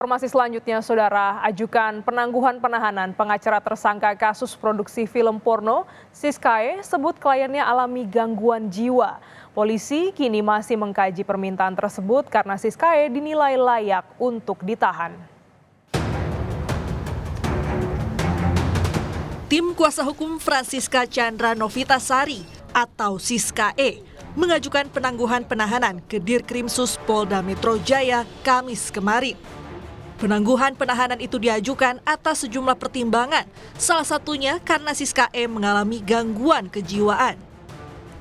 Informasi selanjutnya, Saudara, ajukan penangguhan penahanan pengacara tersangka kasus produksi film porno, Siskae, sebut kliennya alami gangguan jiwa. Polisi kini masih mengkaji permintaan tersebut karena Siskae dinilai layak untuk ditahan. Tim kuasa hukum Francisca Chandra Novitasari atau Siskae mengajukan penangguhan penahanan ke Dirkrimsus Polda Metro Jaya Kamis kemarin. Penangguhan penahanan itu diajukan atas sejumlah pertimbangan, salah satunya karena Siskae mengalami gangguan kejiwaan.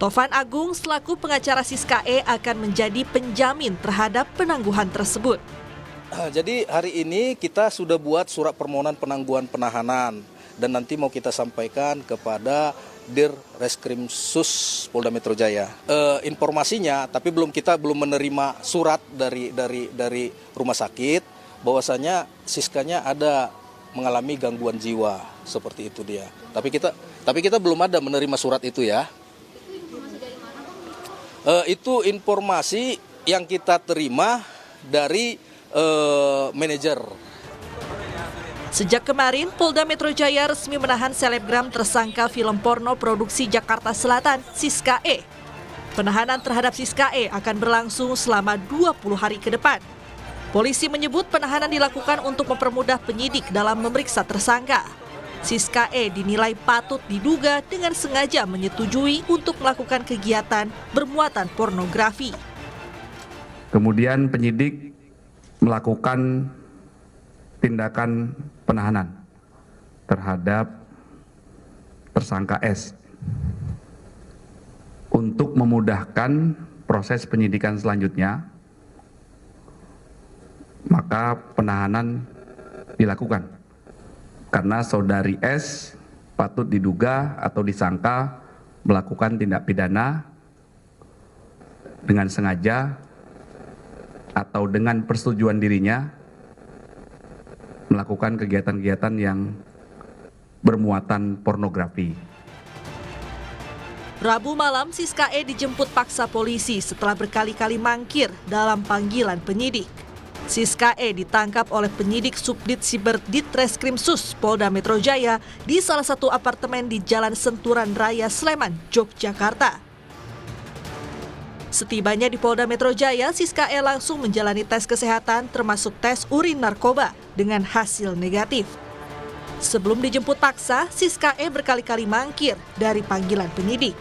Tovan Agung selaku pengacara Siskae akan menjadi penjamin terhadap penangguhan tersebut. Jadi hari ini kita sudah buat surat permohonan penangguhan penahanan dan nanti mau kita sampaikan kepada Dirkrimsus Polda Metro Jaya. Informasinya, tapi kita belum menerima surat dari rumah sakit bahwasanya Siskanya ada mengalami gangguan jiwa, seperti itu dia. Tapi kita belum ada menerima surat itu ya. Itu informasi yang kita terima dari manajer. Sejak kemarin, Polda Metro Jaya resmi menahan selebgram tersangka film porno produksi Jakarta Selatan, Siskae. Penahanan terhadap Siskae akan berlangsung selama 20 hari ke depan. Polisi menyebut penahanan dilakukan untuk mempermudah penyidik dalam memeriksa tersangka. Siskae dinilai patut diduga dengan sengaja menyetujui untuk melakukan kegiatan bermuatan pornografi. Kemudian penyidik melakukan tindakan penahanan terhadap tersangka S untuk memudahkan proses penyidikan selanjutnya. Maka penahanan dilakukan karena saudari S patut diduga atau disangka melakukan tindak pidana dengan sengaja atau dengan persetujuan dirinya melakukan kegiatan-kegiatan yang bermuatan pornografi. Rabu malam, Siskae dijemput paksa polisi setelah berkali-kali mangkir dalam panggilan penyidik. Siskae ditangkap oleh penyidik Subdit Siber Ditreskrimsus Polda Metro Jaya di salah satu apartemen di Jalan Senturan Raya, Sleman, Yogyakarta. Setibanya di Polda Metro Jaya, Siskae langsung menjalani tes kesehatan termasuk tes urin narkoba dengan hasil negatif. Sebelum dijemput paksa, Siskae berkali-kali mangkir dari panggilan penyidik.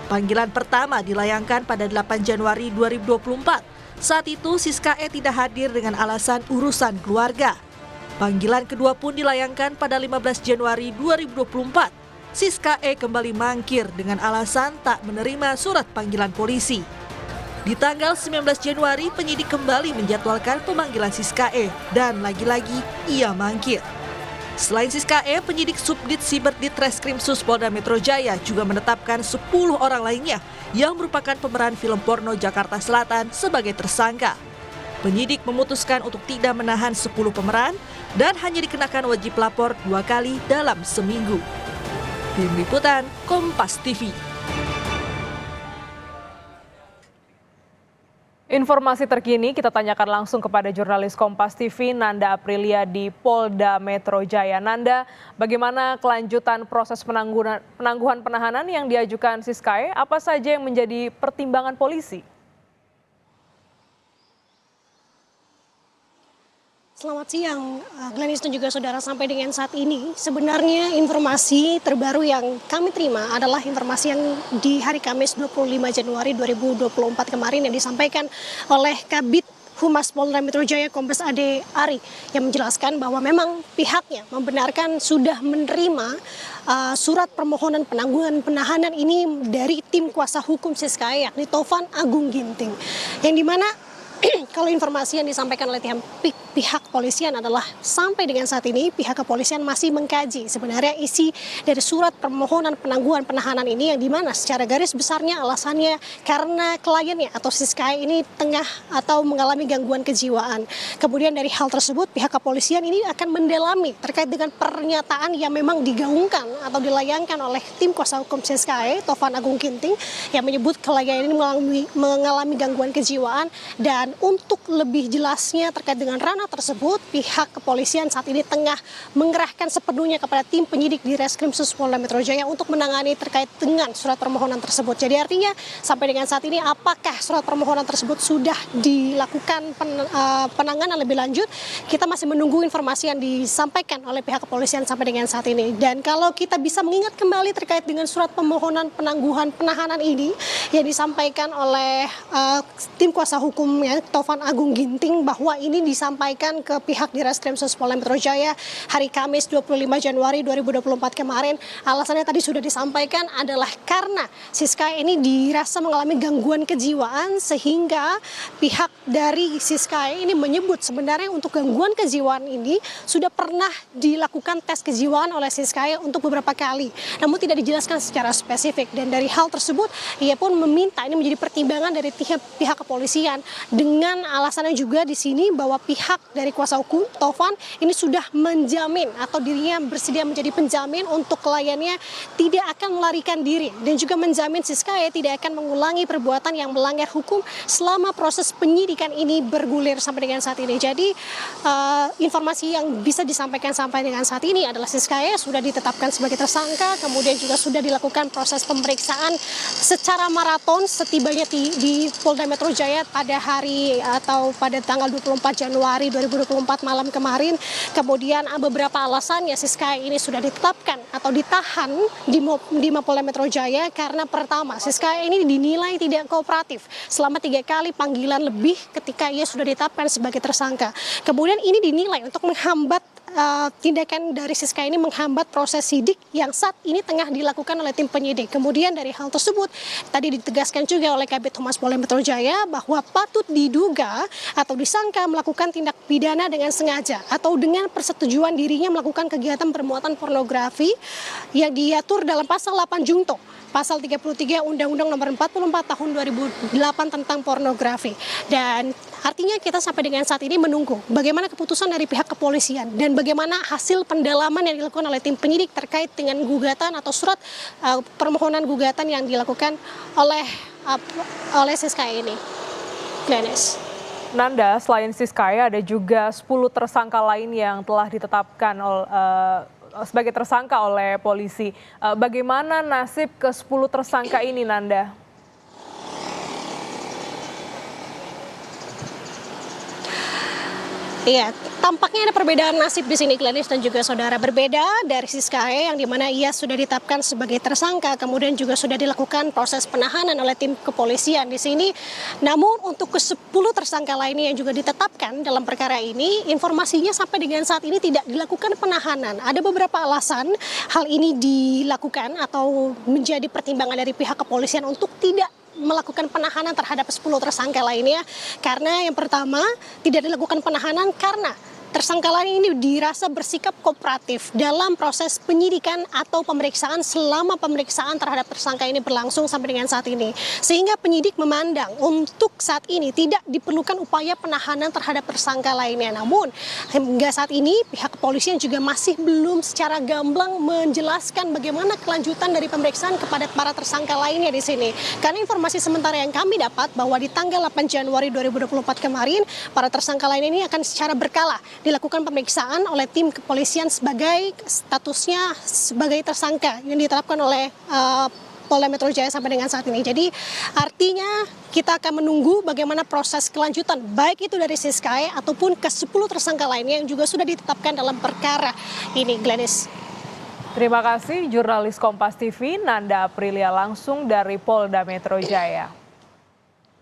Panggilan pertama dilayangkan pada 8 Januari 2024. Saat itu Siskae tidak hadir dengan alasan urusan keluarga. Panggilan kedua pun dilayangkan pada 15 Januari 2024. Siskae kembali mangkir dengan alasan tak menerima surat panggilan polisi. Di tanggal 19 Januari, penyidik kembali menjadwalkan pemanggilan Siskae dan lagi-lagi ia mangkir. Selain Siskae, penyidik Subdit Siber Ditreskrimsus Polda Metro Jaya juga menetapkan 10 orang lainnya yang merupakan pemeran film porno Jakarta Selatan sebagai tersangka. Penyidik memutuskan untuk tidak menahan 10 pemeran dan hanya dikenakan wajib lapor 2 kali dalam seminggu. Tim Liputan Kompas TV. Informasi terkini kita tanyakan langsung kepada jurnalis Kompas TV Nanda Aprilia di Polda Metro Jaya. Nanda, bagaimana kelanjutan proses penangguhan penahanan yang diajukan Siskae? Apa saja yang menjadi pertimbangan polisi? Selamat siang, Glenis dan juga saudara. Sampai dengan saat ini, sebenarnya informasi terbaru yang kami terima adalah informasi yang di hari Kamis 25 Januari 2024 kemarin yang disampaikan oleh Kabid Humas Polda Metro Jaya Kombes Ade Ari yang menjelaskan bahwa memang pihaknya membenarkan sudah menerima surat permohonan penangguhan penahanan ini dari tim kuasa hukum Siskae yakni Tovan Agung Ginting, yang dimana kalau informasi yang disampaikan oleh pihak kepolisian adalah sampai dengan saat ini pihak kepolisian masih mengkaji sebenarnya isi dari surat permohonan penangguhan penahanan ini, yang dimana secara garis besarnya alasannya karena kliennya atau Siskae ini tengah atau mengalami gangguan kejiwaan. Kemudian dari hal tersebut pihak kepolisian ini akan mendalami terkait dengan pernyataan yang memang digaungkan atau dilayangkan oleh tim kuasa hukum Siskae Tovan Agung Ginting yang menyebut klien ini mengalami gangguan kejiwaan. Dan untuk lebih jelasnya terkait dengan ranah rencana tersebut, pihak kepolisian saat ini tengah mengerahkan sepenuhnya kepada tim penyidik di Reskrimsus Polda Metro Jaya untuk menangani terkait dengan surat permohonan tersebut. Jadi artinya sampai dengan saat ini apakah surat permohonan tersebut sudah dilakukan penanganan lebih lanjut, kita masih menunggu informasi yang disampaikan oleh pihak kepolisian sampai dengan saat ini. Dan kalau kita bisa mengingat kembali terkait dengan surat permohonan penangguhan penahanan ini yang disampaikan oleh tim kuasa hukumnya Taufan Agung Ginting, bahwa ini disampaikan ke pihak di Reskrimsus Polda Metro Jaya hari Kamis 25 Januari 2024 kemarin. Alasannya tadi sudah disampaikan adalah karena Siska ini dirasa mengalami gangguan kejiwaan, sehingga pihak dari Siska ini menyebut sebenarnya untuk gangguan kejiwaan ini sudah pernah dilakukan tes kejiwaan oleh Siska untuk beberapa kali, namun tidak dijelaskan secara spesifik. Dan dari hal tersebut ia pun meminta ini menjadi pertimbangan dari pihak kepolisian, dengan alasannya juga di sini bahwa pihak dari kuasa hukum Taufan ini sudah menjamin atau dirinya bersedia menjadi penjamin untuk kliennya tidak akan melarikan diri, dan juga menjamin Siska tidak akan mengulangi perbuatan yang melanggar hukum selama proses penyidikan ini bergulir sampai dengan saat ini. Jadi informasi yang bisa disampaikan sampai dengan saat ini adalah Siska sudah ditetapkan sebagai tersangka, kemudian juga sudah dilakukan proses pemeriksaan secara maraton setibanya di Polda Metro Jaya pada hari atau pada tanggal 24 Januari 2024 malam kemarin. Kemudian beberapa alasannya Siska ini sudah ditetapkan atau ditahan di Mapolda Metro Jaya karena pertama, Siska ini dinilai tidak kooperatif selama 3 kali panggilan lebih ketika ia sudah ditetapkan sebagai tersangka. Kemudian ini dinilai untuk menghambat tindakan dari Siska ini, menghambat proses sidik yang saat ini tengah dilakukan oleh tim penyidik. Kemudian dari hal tersebut tadi ditegaskan juga oleh Kabid Humas Polda Metro Jaya bahwa patut diduga atau disangka melakukan tindak pidana dengan sengaja atau dengan persetujuan dirinya melakukan kegiatan bermuatan pornografi yang diatur dalam pasal 8 Junto, pasal 33 Undang-Undang Nomor 44 Tahun 2008 tentang pornografi. Dan artinya kita sampai dengan saat ini menunggu bagaimana keputusan dari pihak kepolisian dan bagaimana hasil pendalaman yang dilakukan oleh tim penyidik terkait dengan gugatan atau surat permohonan gugatan yang dilakukan oleh Siska ini. Glenis. Nanda, selain Siska ada juga 10 tersangka lain yang telah ditetapkan sebagai tersangka oleh polisi. Bagaimana nasib ke-10 tersangka ini, Nanda? Iya, tampaknya ada perbedaan nasib di sini, Glenis dan juga saudara. Berbeda dari Siska yang dimana ia sudah ditetapkan sebagai tersangka, kemudian juga sudah dilakukan proses penahanan oleh tim kepolisian di sini. Namun untuk ke-10 tersangka lainnya yang juga ditetapkan dalam perkara ini, informasinya sampai dengan saat ini tidak dilakukan penahanan. Ada beberapa alasan hal ini dilakukan atau menjadi pertimbangan dari pihak kepolisian untuk tidak melakukan penahanan terhadap 10 tersangka lainnya. Karena yang pertama, tidak dilakukan penahanan karena tersangka lain ini dirasa bersikap kooperatif dalam proses penyidikan atau pemeriksaan selama pemeriksaan terhadap tersangka ini berlangsung sampai dengan saat ini. Sehingga penyidik memandang untuk saat ini tidak diperlukan upaya penahanan terhadap tersangka lainnya. Namun hingga saat ini pihak kepolisian juga masih belum secara gamblang menjelaskan bagaimana kelanjutan dari pemeriksaan kepada para tersangka lainnya di sini. Karena informasi sementara yang kami dapat bahwa di tanggal 8 Januari 2024 kemarin para tersangka lain ini akan secara berkala dilakukan pemeriksaan oleh tim kepolisian sebagai statusnya sebagai tersangka yang ditetapkan oleh Polda Metro Jaya sampai dengan saat ini. Jadi artinya kita akan menunggu bagaimana proses kelanjutan baik itu dari Siska ataupun ke-10 tersangka lainnya yang juga sudah ditetapkan dalam perkara ini, Glenis. Terima kasih jurnalis Kompas TV Nanda Aprilia langsung dari Polda Metro Jaya.